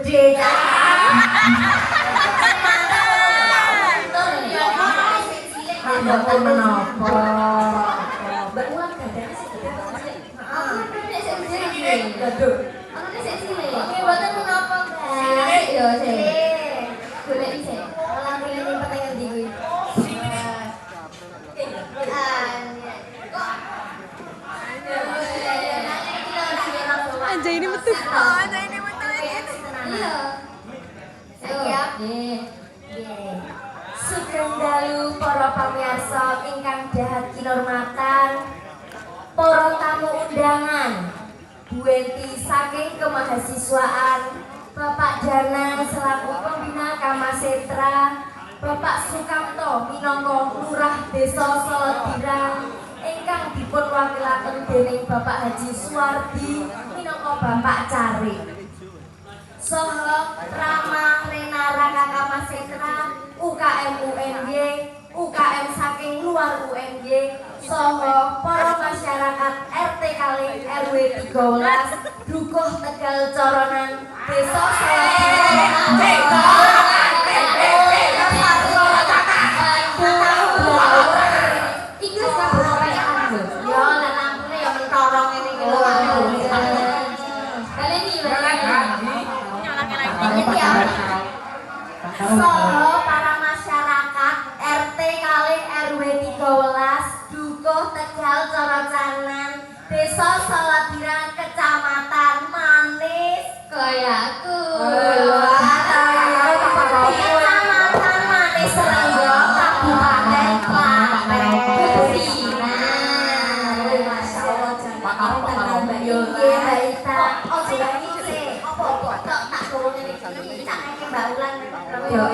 gede kan. Mboten menapa. Mbak Uwan gadane sing gede apa sing cilik? Heeh, sing cilik. Waduh. Ana sing cilik. Oke, mboten menapa, Mbak. Yo sing. Golek sik. Malah milih penting endi kuwi. Anjay ini betul. Anjay ini betul. Iya. Siap. Sugeng dalu para pamirsa ingkang dahat kinurmatan, para tamu undangan, Bu Enti saking kemahasiswaan, Bapak Dana selaku pembina Kamasetra, Bapak Sukamto minangka Lurah Desa Selodira, ingkang dipun wakilaken dening Bapak Haji Suwardi minangka Bapak Carik. Saha Rama Rena Raka Kamasetra, UKM UNY, UKM saking luar UNY, saha para masyarakat RT Kalih RW 13, Dukuh Tegal Coronan, Desa Solo para masyarakat RT Kalih RW 13 Dukuh Tegal Corocanan Desa Selodira Kecamatan Manis Kayaku Kecamatan Manis Renggo Kabupaten Klaten Masya Allah jangan Mbak Yogi Mbak Ita ojo lagi sih apa tak turun ini tak Mbak Ulan yo